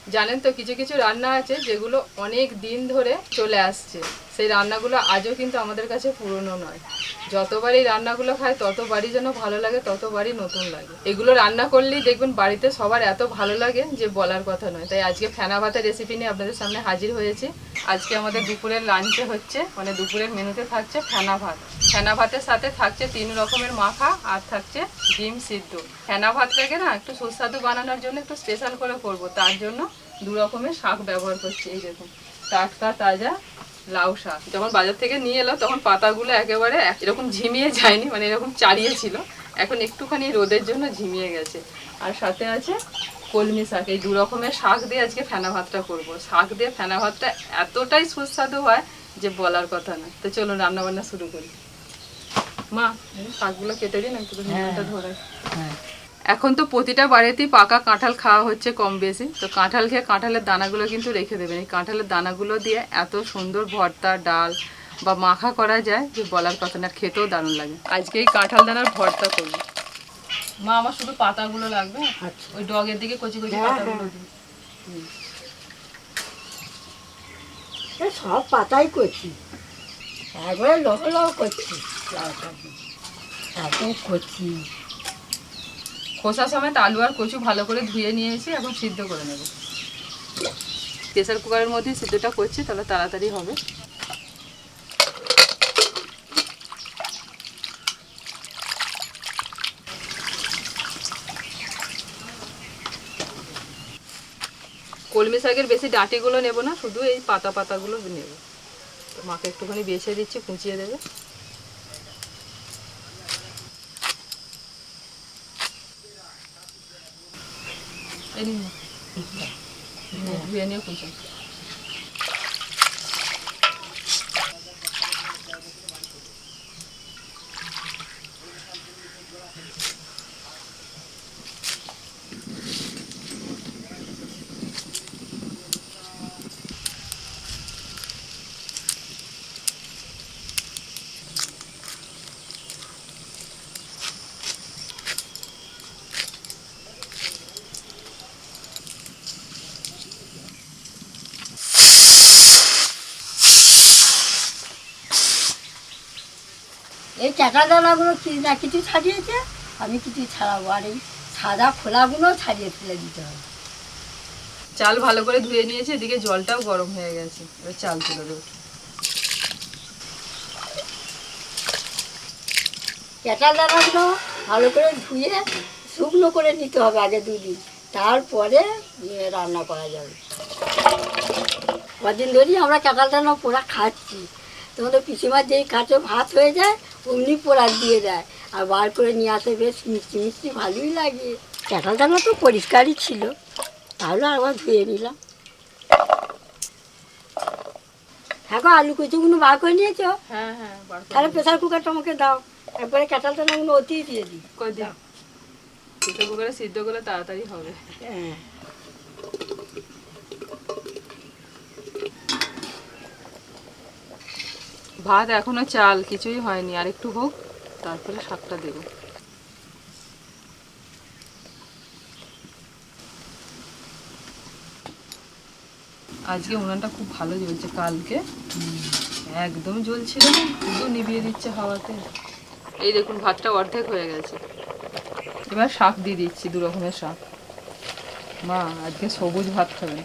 জানেন তো কিছু কিছু রান্না আছে যেগুলো অনেক দিন ধরে চলে আসছে, সেই রান্নাগুলো আজও কিন্তু আমাদের কাছে পুরনো নয়। যতবারই রান্নাগুলো খায় ততবারই যেন ভালো লাগে, ততবারই নতুন লাগে। এগুলো রান্না করলেই দেখবেন বাড়িতে সবার এত ভালো লাগে যে বলার কথা নয়। তাই আজকে ফেনা ভাতের রেসিপি নিয়ে আপনাদের সামনে হাজির হয়েছি। আজকে আমাদের দুপুরের লাঞ্চে হচ্ছে, মানে দুপুরের মেনুতে থাকছে ফেনা ভাত। ফেনা ভাতের সাথে থাকছে 3 রকমের মাখা আর থাকছে ডিম সিদ্ধ। ফেনা ভাতটাকে না একটু সুস্বাদু বানানোর জন্য একটু স্পেশাল করে করব, তার জন্য 2 রকমের শাক ব্যবহার করছি। এই দেখুন, টাটকা তাজা লাউ শাক। যখন বাজার থেকে নিয়ে এলো তখন পাতাগুলো একেবারে এরকম ঝিমিয়ে যায়নি, মানে এরকম চারিয়ে ছিল, এখন একটুখানি রোদের জন্য ঝিমিয়ে গেছে। আর সাথে আছে কলমি শাক। এই 2 রকমের শাক দিয়ে আজকে ফেনা ভাতটা করব। শাক দিয়ে ফেনা ভাতটা এতটাই সুস্বাদু হয় যে বলার কথা না। তো চলুন রান্না বান্না শুরু করি। মা, শাকগুলো কেটে দিন, একটু ধরে। এখন তো প্রতিটা বাড়িতেই পাকা কাঁঠাল খাওয়া হচ্ছে কম বেশি। তো কাঁঠাল খেয়ে কাঁঠালের দানাগুলো কিন্তু রেখে দেবেন। এই কাঁঠালের দানাগুলো দিয়ে এত সুন্দর ভর্তা, ডাল বা মাখা করা যায় যে বলার কথা না, খেতেও দারুণ লাগে। আজকে এই কাঁঠাল দানার ভর্তা করবো। মা, আমার শুধু পাতাগুলো লাগবে। আচ্ছা, ওই ডগের দিকে কচি কচি পাতাগুলো দিন। সব পাতাই করছি, একবারে লহ লহ করছি, এত করছি। খোসা সমেত আলু আর কচু ভালো করে ধুয়ে নিয়েছি, এখন সিদ্ধ করে নেব। প্রেসার কুকারের মধ্যে সিদ্ধটা করছি, তাহলে তাড়াতাড়ি হবে। কলমি শাকের বেশি ডাঁটিগুলো নেব না, শুধু এই পাতাগুলো নেব। তো মাকে একটুখানি বেছে দিচ্ছি, কুচিয়ে দেবে। এই নিন, ধুয়ে নিয়ে কুচি। এই টাকা দানাগুলো কিছু না কিছু ছাড়িয়েছে, আমি কিছু ছাড়াবো, আর এই সাদা খোলাগুলো ছাড়িয়ে ফেলে দিতে হবে। চাল ভালো করে ধুয়ে নিয়েছি, এদিকে জলটাও গরম হয়ে গেছে, এবার চাল তুলে দেবো। টাকা দানাগুলো ভালো করে ধুয়ে শুকনো করে নিতে হবে আগে 2 দিন, তারপরে রান্না করা যাবে। কদিন ধরেই আমরা কাঁঠাল দানা পোড়া খাচ্ছি। তোমাদের পিসিমার যেই কাঁচো ভাত হয়ে যায় অমনি পোড়া দিয়ে দেয়, আর বার করে নিয়ে আসে, বেশ মিষ্টি মিষ্টি ভালোই লাগে। কাঁঠাল দানা তো পরিষ্কারই ছিল, তাহলে আবার ধুয়ে নিলাম। হ্যাঁ গো, আলু কুচুগুলো বার করে নিয়েছো? হ্যাঁ হ্যাঁ, তাহলে প্রেসার কুকারটা আমাকে দাও, একবারে কাঁঠাল দানাগুলো অতি দিয়ে দিই। কই দাও, প্রেসার কুকারে সিদ্ধ করলে তাড়াতাড়ি হবে। হ্যাঁ, ভাত এখনো চাল কিছুই হয়নি, আর একটু হোক তারপরে শাকটা দেবো। আজকে উনানটা খুব ভালো জ্বলছে, কালকে একদম জ্বলছিল না, শুধু নিভিয়ে দিচ্ছে হাওয়াতে। এই দেখুন, ভাতটা অর্ধেক হয়ে গেছে। এবার শাক দিয়ে দিচ্ছি, 2 রকমের শাক। মা, আজকে সবুজ ভাত খাবেন।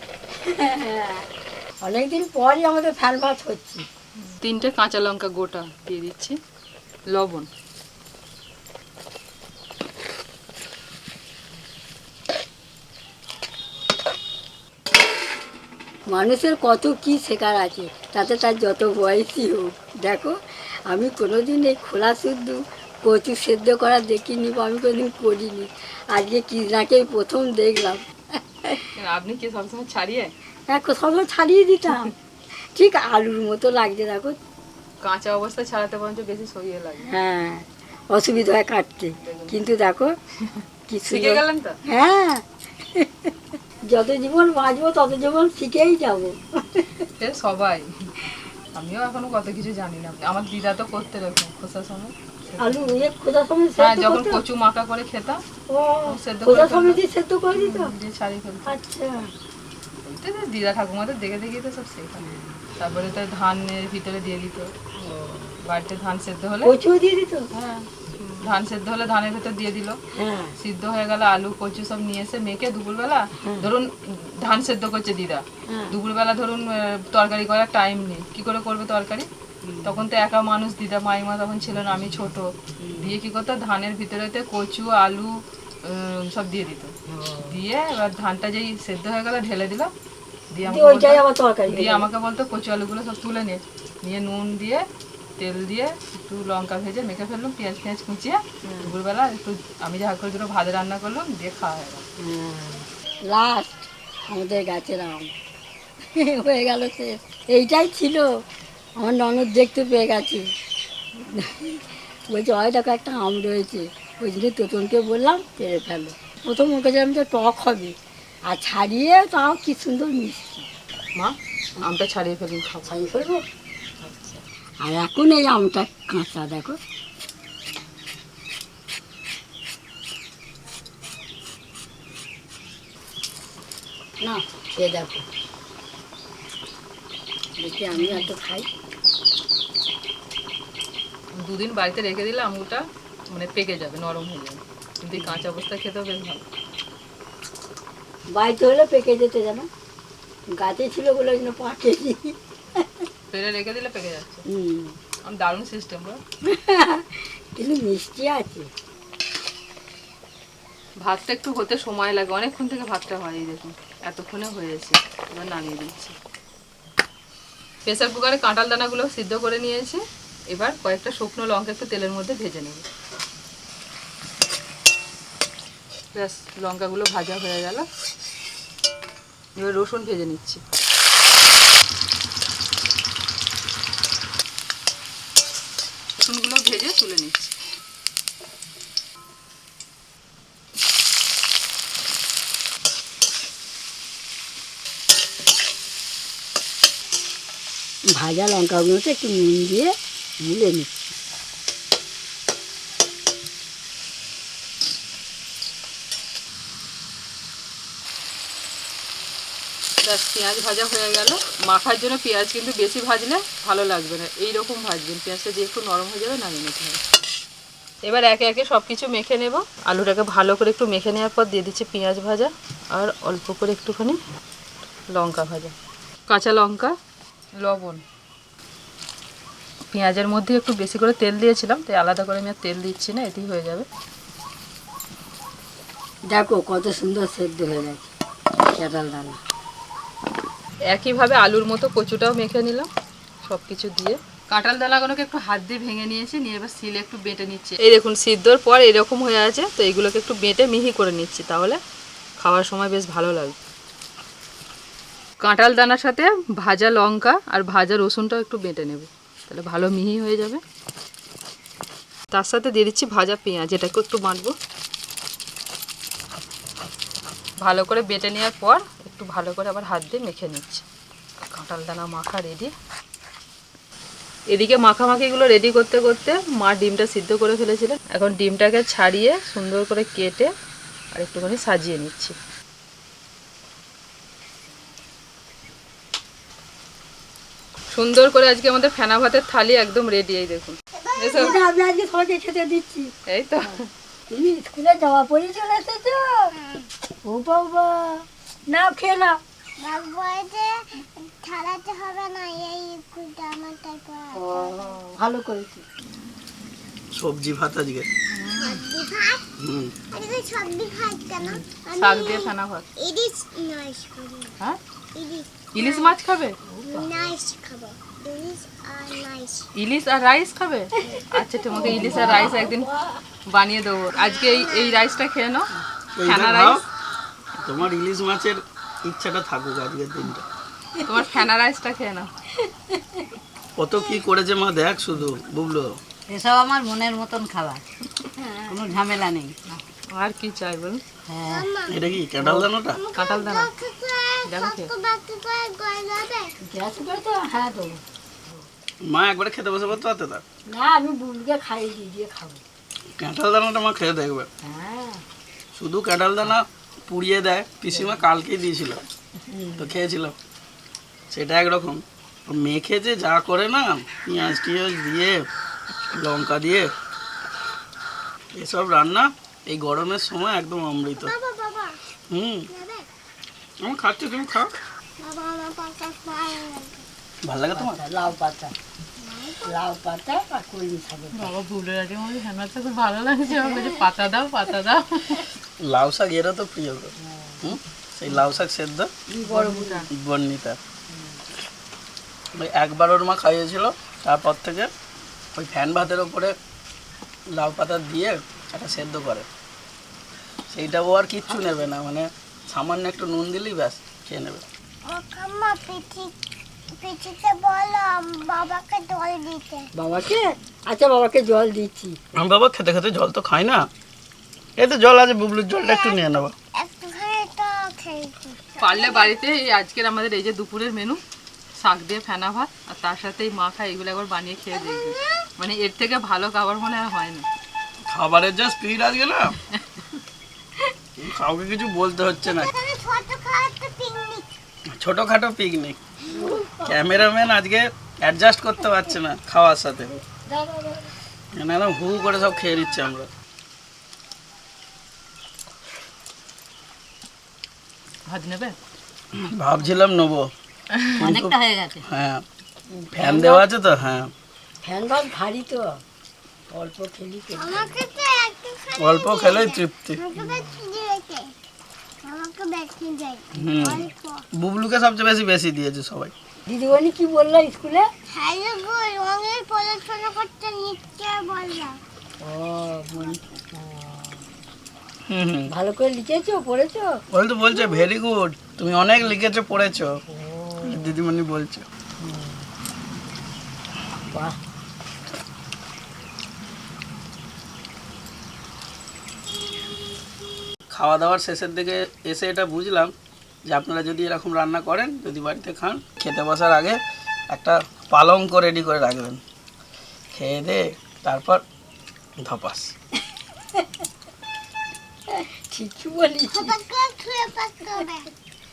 অনেকদিন পরই আমাদের ফ্যান ভাত হচ্ছে। 3টে কাঁচা লঙ্কা গোটা দিয়ে দিচ্ছি, লবণ। মানুষের কত কি শেখার আছে, তাতে তার যত বয়সই হোক। দেখো, আমি কোনোদিন এই খোলা শুদ্ধ কচু সেদ্ধ করা দেখিনি, বা আমি কোনোদিন করিনি। আজকে কৃষ্ণাকেই প্রথম দেখলাম। আপনি কি সবসময় ছাড়িয়ে? হ্যাঁ, সবসময় ছাড়িয়ে দিতাম, ঠিক আলুর মতো লাগছে। দেখো, কাঁচা অবস্থায় ছাড়াতে বরঞ্চ বেশি সইয়ে লাগে। হ্যাঁ, অসুবিধা হয় কাটতে, কিন্তু দেখো কি শিখে গেলেন তো। হ্যাঁ, যত জীবন বাঁচবো তত জীবন শিখেই যাবো। সবাই, আমিও এখনো কত কিছু জানি না। আমার দিদা তো করতে রকম খোসার সময় আলু খোঁজার সময় হ্যাঁ, যখন কচু মাখা করে খেতাম, খোঁজার সময় দিয়ে সেদ্ধ করে দিত। ছাড়িয়ে ফেলতাম। আচ্ছা, দিদা ঠাকুমাদের দেখে দেখে তো সব শেখা। তারপরে তো ধানের ভিতরে দিয়ে দিত, বাড়িতে ধান সেদ্ধ হলে কচু দিয়ে দিত। হ্যাঁ ধান সেদ্ধ হলে ধানের ভেতর দিয়ে দিল, হ্যাঁ সিদ্ধ হয়ে গেল আলু কচু সব নিয়ে এসে মেখে দুপুরবেলা ধরুন ধান সেদ্ধ করছে দিদা, দুপুরবেলা ধরুন তরকারি করার টাইম নেই, কি করে করবে তরকারি, তখন তো একা মানুষ, দিদা মাইমা তখন ছিল না, আমি ছোট, দিয়ে কি করতো ধানের ভিতরেতে কচু আলু সব দিয়ে দিত, দিয়ে এবার ধানটা যেই সেদ্ধ হয়ে গেল ঢেলে দিল, দিয়ে আমাকে বলতো কচু আলুগুলো সব তুলে নিয়ে নুন দিয়ে তেল দিয়ে একটু লঙ্কা ভেজে মেখে ফেললাম, পেঁয়াজ পেঁয়াজ কুচিয়ে দুপুরবেলা একটু আমি যা করে দুটো ভাত রান্না করলাম, দিয়ে খাওয়া হয়ে গেল। লাস্ট আমাদের গাছের আম হয়ে গেল শেষ। এইটাই ছিল, আমার ননদ দেখতে পেয়ে গেছে, বলছে হয় দেখো একটা আম রয়েছে, ওই জন্য তোতনকে বললাম পেরে ফেলো। প্রথম ওকে যে আমি তো টক হবে, আর ছাড়িয়ে তাও কি সুন্দর মিষ্টি। মা আমটা ছাড়িয়ে ফেলুন, খাও। ছাড়িয়ে ফেলবো। আর এখন এই আমটা কাঁচা দেখো, না খেয়ে দেখো, দেখি আমি এত খাই। দুদিন বাড়িতে রেখে দিলে আমুটা মানে পেকে যাবে, নরম হয়ে যাবে, কিন্তু এই কাঁচা অবস্থায় খেতেও বেশ ভালো। বাড়িতে হলে পেকে যেতে জানো, গাছে ছিল বলে ওই জন্য পাকেনি। পেরে রেখে দিলে পেকে যাচ্ছে, হুম, আমার দারুণ সিস্টেম বল। কিন্তু মিষ্টি আছে। ভাতটা একটু হতে সময় লাগে, অনেকক্ষণ থেকে ভাতটা হয়, এই দেখুন এতক্ষণে হয়েছে, এবার নামিয়ে দিচ্ছি। প্রেসার কুকারে কাঁঠাল দানাগুলো সিদ্ধ করে নিয়েছি, এবার কয়েকটা শুকনো লঙ্কা একটু তেলের মধ্যে ভেজে নেব। ব্যাস লঙ্কাগুলো ভাজা হয়ে গেল, এবার রসুন ভেজে নিচ্ছি। রসুনগুলো ভেজে তুলে নিচ্ছি। ভাজা লঙ্কাগুলোতে একটু নুন দিয়ে গুলে নিচ্ছি। ব্যাস পেঁয়াজ ভাজা হয়ে গেল। মাখার জন্য পেঁয়াজ কিন্তু বেশি ভাজলে ভালো লাগবে না, এইরকম ভাজবেন, পেঁয়াজটা যে একটু নরম হয়ে যাবে নামিয়ে নিতে হবে। এবার একে একে সব কিছু মেখে নেব। আলুটাকে ভালো করে একটু মেখে নেওয়ার পর দিয়ে দিচ্ছি পেঁয়াজ ভাজা, আর অল্প করে একটুখানি লঙ্কা ভাজা, কাঁচা লঙ্কা, লবণ। পেঁয়াজের মধ্যে একটু বেশি করে তেল দিয়েছিলাম, তাই আলাদা করে আমি আর তেল দিচ্ছি না, এতেই হয়ে যাবে। দেখো কত সুন্দর সেদ্ধ হয়ে গেছে কাঁঠাল দানা। একইভাবে আলুর মতো কচুটাও মেখে নিলাম সব কিছু দিয়ে। কাঁঠাল দানাগুলোকে একটু হাত দিয়ে ভেঙে নিয়েছি, নিয়ে এবার শিলে একটু বেটে নিচ্ছি। এই দেখুন সিদ্ধর পর এরকম হয়ে আছে, তো এইগুলোকে একটু বেটে মিহি করে নিচ্ছি, তাহলে খাওয়ার সময় বেশ ভালো লাগবে। কাঁঠাল দানার সাথে ভাজা লঙ্কা আর ভাজা রসুনটাও একটু বেটে নেব, তাহলে ভালো মিহি হয়ে যাবে। তার সাথে দিয়ে দিচ্ছি ভাজা পেঁয়াজ, এটাকে একটু বাটবো। ভালো করে বেটে নেওয়ার পর একটু ভালো করে আবার হাত দিয়ে মেখে নিচ্ছি। কাঁঠাল দানা মাখা রেডি। এদিকে মাখামাখিগুলো রেডি করতে করতে মা ডিমটা সিদ্ধ করে ফেলেছিলেন, এখন ডিমটাকে ছাড়িয়ে সুন্দর করে কেটে আর একটুখানি সাজিয়ে নিচ্ছি। সুন্দর করে আজকে আমাদের ফেনা ভাতের থালি একদম রেডি। এই দেখুন, এটা আমি আজকে সবাইকে খেতে দিচ্ছি। এই তো তুমি স্কুলে জামা পরে চলে এসেছো? ও বাবা, নাও খেয়ে নাও। ছাড়াতে হবে না, এই জামাটাই পরা। ও ভালো করেছি। সবজি ভাত আজকে। সবজি ভাত? আজকে সবজি ভাত কেন? শাক দিয়ে ফেনা ভাত। ইলিশ নাইস খাবো। হ্যাঁ, ইলিশ ইলিশ মাছ খাবে? নাইস খাবো। ইলিশ আর নাইস। ইলিশ আর রাইস খাবে? আচ্ছা, তোমাকে ইলিশ আর রাইস একদিন বানিয়ে দেবো। আজকে এই রাইসটা খেয়ে নাও, ফেনা রাইস। তোমার ইলিশ মাছের ইচ্ছাটা থাকুক আজকের দিনটা। তোমার ফেনা রাইসটা খেয়ে নাও। কত কি করেছে মা দেখ শুধু, বুবলো। এসব আমার মনের মতন খাবার, কোনো ঝামেলা নেই। আর কি চাই বলুন? হ্যাঁ, এটা কি কাঁঠাল দানাটা? কাঁঠাল দানা দেখো খেয়ে। গ্যাস করে তো হ্যাঁ দেবো। মা একবারে খেতে বসে পড়তে পারতে তা না, আমি বুলকে খাইয়ে দিয়ে খাবো। কাঁঠাল দানাটা মা খেয়ে দেখবে, হ্যাঁ, শুধু কাঁঠাল দানা পুড়িয়ে দেয়, পিসিমা কালকেই দিয়েছিল, তো খেয়েছিলাম। সেটা একরকম, মেখে যে যা করে না, পেঁয়াজ টিয়াজ দিয়ে লঙ্কা দিয়ে, এসব রান্না এই গরমের সময় একদম অমৃত। বাবা বাবা হুম, যাবে? আমি খাচ্ছি, তুমি খাও। বাবা আমার পাতা ভালো লাগে। ভালো লাগে তোমার? লাউ পাতা আর কলমি শাকের বাবা ভুলে গেছে, আমার হ্যানারটা খুব ভালো লাগছে, আমার কাছে পাতা দাও পাতা দাও। লাউ শাক এরা তো প্রিয় গো। হুম, সেই লাউ শাক সেদ্ধ বড়টা বর্ণিতা ওই একবার ওর মা খাইয়েছিল, তারপর থেকে ওই ফ্যান ভাতের ওপরে লাউ পাতা দিয়ে একটা সেদ্ধ করে, সেইটা ও আর কিচ্ছু নেবে না, মানে সামান্য একটু নুন দিলেই ব্যাস খেয়ে নেবে। ও খাম্মা পিঠিতে বলো বাবাকে জল দিতে। বাবাকে, আচ্ছা বাবাকে জল দিচ্ছি। আমি বাবা খেতে খেতে জল তো খাই না, এই তো জল আছে, বুবলুর জলটা একটু নিয়ে নেবো। একটুখানি তো খেয়েছি। পারলে বাড়িতে এই আজকের আমাদের এই যে দুপুরের মেনু, শাক দিয়ে ফেনা ভাত আর তার সাথে এই মাখা, এগুলো একবার বানিয়ে খেয়ে দেখবে, মানে এর থেকে ভালো খাবার মনে আর হয় না। খাবারের যা স্পিড আজকে না, কাউকে কিছু বলতে হচ্ছে না। তাহলে ছোটখাটো পিকনিক। ছোটখাটো পিকনিক, ক্যামেরাম্যান আজকে অ্যাডজাস্ট করতে পারছে না খাওয়ার সাথে, না হু করে সব খেয়ে নিচ্ছে আমরা। ভাত নেবে? ভাবছিলাম নেবো, অনেকটা হয়ে গেছে। হ্যাঁ ফ্যান দেওয়া আছে তো, হ্যাঁ ফ্যান ভাত ভারী তো, অল্প খেলি তো। আমাকে তো একটুখানি অল্প খেলেই তৃপ্তি। আমাকে বেশি দিয়েছে। আমাকে বেশি দেয়। হুম, অল্প। বুবলুকে সবচেয়ে বেশি বেশি দিয়েছে সবাই। দিদিমণি কি বললো স্কুলে? হ্যালো গো, রঙের পড়াশোনা করতে নিচ্ছে বললাম। ও হুম হুম, ভালো করে লিখেছো, পড়েছো? ওই তো বলছে ভেরি গুড, তুমি অনেক লিখেছো পড়েছো, দিদিমণি বলছে। বাহ, খাওয়া দাওয়ার শেষের দিকে এসে এটা বুঝলাম যে আপনারা যদি এরকম রান্না করেন, যদি বাড়িতে খান, খেতে বসার আগে একটা পালঙ্ক রেডি করে রাখবেন, খেয়ে দে তারপর ধপাস। ঠিকই বলিস। পাকা ছুঁয়ে পাকাবে।